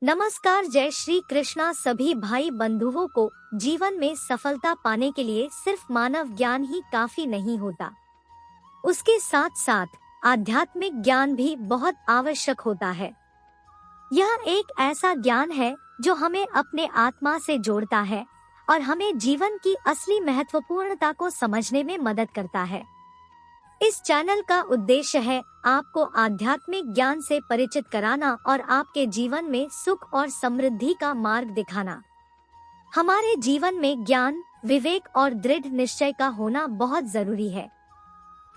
नमस्कार। जय श्री कृष्णा सभी भाई बंधुओं को। जीवन में सफलता पाने के लिए सिर्फ मानव ज्ञान ही काफी नहीं होता, उसके साथ साथ आध्यात्मिक ज्ञान भी बहुत आवश्यक होता है। यह एक ऐसा ज्ञान है जो हमें अपने आत्मा से जोड़ता है और हमें जीवन की असली महत्वपूर्णता को समझने में मदद करता है। इस चैनल का उद्देश्य है आपको आध्यात्मिक ज्ञान से परिचित कराना और आपके जीवन में सुख और समृद्धि का मार्ग दिखाना। हमारे जीवन में ज्ञान, विवेक और दृढ़ निश्चय का होना बहुत जरूरी है।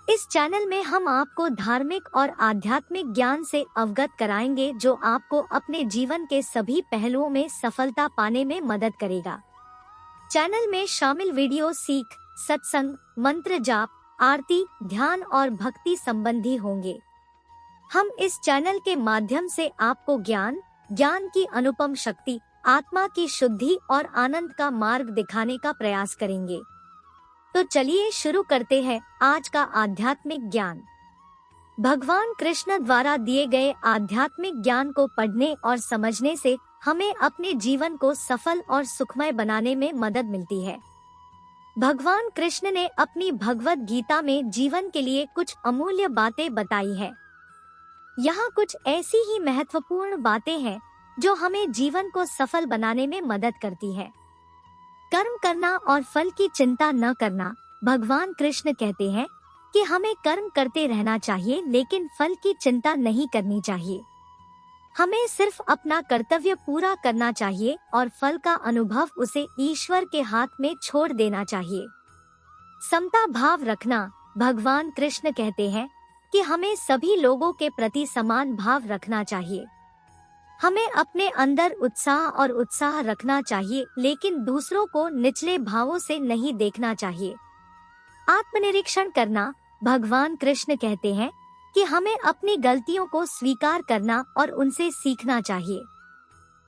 इस चैनल में हम आपको धार्मिक और आध्यात्मिक ज्ञान से अवगत कराएंगे जो आपको अपने जीवन के सभी पहलुओं में सफलता पाने में मदद करेगा। चैनल में शामिल वीडियो सीख, सत्संग, मंत्र जाप, आरती, ध्यान और भक्ति संबंधी होंगे। हम इस चैनल के माध्यम से आपको ज्ञान की अनुपम शक्ति, आत्मा की शुद्धि और आनंद का मार्ग दिखाने का प्रयास करेंगे। तो चलिए शुरू करते हैं आज का आध्यात्मिक ज्ञान। भगवान कृष्ण द्वारा दिए गए आध्यात्मिक ज्ञान को पढ़ने और समझने से हमें अपने जीवन को सफल और सुखमय बनाने में मदद मिलती है। भगवान कृष्ण ने अपनी भगवत गीता में जीवन के लिए कुछ अमूल्य बातें बताई है। यहाँ कुछ ऐसी ही महत्वपूर्ण बातें हैं जो हमें जीवन को सफल बनाने में मदद करती है। कर्म करना और फल की चिंता न करना। भगवान कृष्ण कहते हैं कि हमें कर्म करते रहना चाहिए लेकिन फल की चिंता नहीं करनी चाहिए। हमें सिर्फ अपना कर्तव्य पूरा करना चाहिए और फल का अनुभव उसे ईश्वर के हाथ में छोड़ देना चाहिए। समता भाव रखना। भगवान कृष्ण कहते हैं कि हमें सभी लोगों के प्रति समान भाव रखना चाहिए। हमें अपने अंदर उत्साह रखना चाहिए लेकिन दूसरों को निचले भावों से नहीं देखना चाहिए। आत्मनिरीक्षण करना। भगवान कृष्ण कहते हैं कि हमें अपनी गलतियों को स्वीकार करना और उनसे सीखना चाहिए।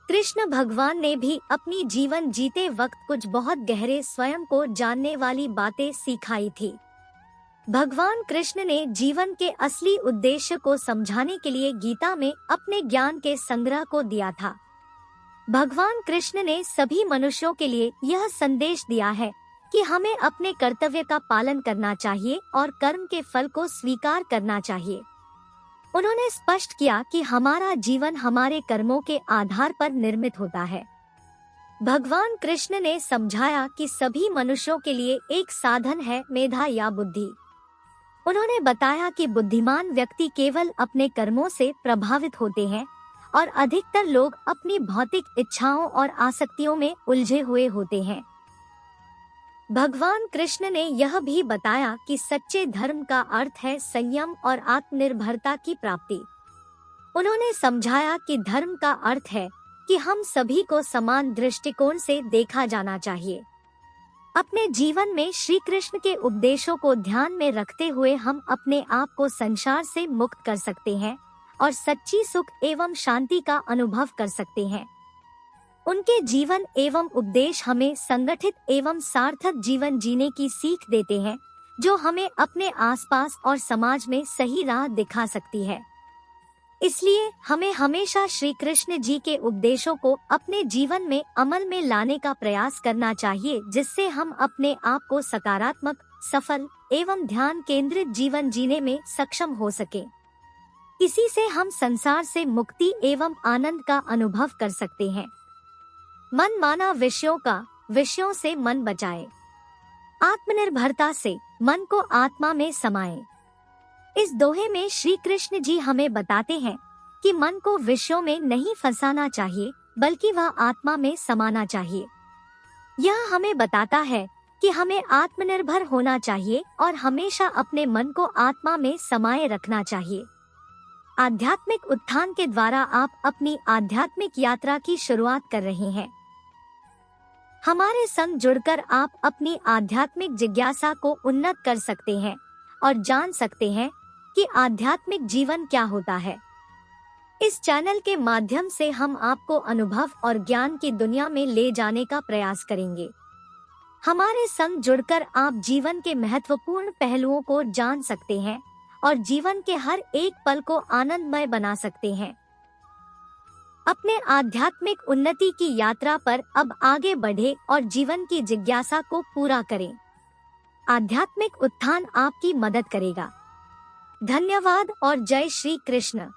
कृष्ण भगवान ने भी अपनी जीवन जीते वक्त कुछ बहुत गहरे स्वयं को जानने वाली बातें सिखाई थी। भगवान कृष्ण ने जीवन के असली उद्देश्य को समझाने के लिए गीता में अपने ज्ञान के संग्रह को दिया था। भगवान कृष्ण ने सभी मनुष्यों के लिए यह संदेश दिया है कि हमें अपने कर्तव्य का पालन करना चाहिए और कर्म के फल को स्वीकार करना चाहिए। उन्होंने स्पष्ट किया कि हमारा जीवन हमारे कर्मों के आधार पर निर्मित होता है। भगवान कृष्ण ने समझाया कि सभी मनुष्यों के लिए एक साधन है मेधा या बुद्धि। उन्होंने बताया कि बुद्धिमान व्यक्ति केवल अपने कर्मों से प्रभावित होते हैं और अधिकतर लोग अपनी भौतिक इच्छाओं और आसक्तियों में उलझे हुए होते हैं। भगवान कृष्ण ने यह भी बताया कि सच्चे धर्म का अर्थ है संयम और आत्मनिर्भरता की प्राप्ति। उन्होंने समझाया कि धर्म का अर्थ है कि हम सभी को समान दृष्टिकोण से देखा जाना चाहिए। अपने जीवन में श्री कृष्ण के उपदेशों को ध्यान में रखते हुए हम अपने आप को संसार से मुक्त कर सकते हैं और सच्ची सुख एवं शांति का अनुभव कर सकते हैं। उनके जीवन एवं उपदेश हमें संगठित एवं सार्थक जीवन जीने की सीख देते हैं जो हमें अपने आसपास और समाज में सही राह दिखा सकती है। इसलिए हमें हमेशा श्री कृष्ण जी के उपदेशों को अपने जीवन में अमल में लाने का प्रयास करना चाहिए जिससे हम अपने आप को सकारात्मक, सफल एवं ध्यान केंद्रित जीवन जीने में सक्षम हो सके। इसी से हम संसार से मुक्ति एवं आनंद का अनुभव कर सकते हैं। मन माना विषयों से मन बचाए। आत्मनिर्भरता से मन को आत्मा में समाए। इस दोहे में श्री कृष्ण जी हमें बताते हैं कि मन को विषयों में नहीं फंसाना चाहिए बल्कि वह आत्मा में समाना चाहिए। यह हमें बताता है कि हमें आत्मनिर्भर होना चाहिए और हमेशा अपने मन को आत्मा में समाये रखना चाहिए। आध्यात्मिक उत्थान के द्वारा आप अपनी आध्यात्मिक यात्रा की शुरुआत कर रहे हैं। हमारे संग जुड़कर आप अपनी आध्यात्मिक जिज्ञासा को उन्नत कर सकते हैं और जान सकते हैं कि आध्यात्मिक जीवन क्या होता है। इस चैनल के माध्यम से हम आपको अनुभव और ज्ञान की दुनिया में ले जाने का प्रयास करेंगे। हमारे संग जुड़कर आप जीवन के महत्वपूर्ण पहलुओं को जान सकते हैं और जीवन के हर एक पल को आनंदमय बना सकते हैं। अपने आध्यात्मिक उन्नति की यात्रा पर अब आगे बढ़े और जीवन की जिज्ञासा को पूरा करें। आध्यात्मिक उत्थान आपकी मदद करेगा। धन्यवाद और जय श्री कृष्ण।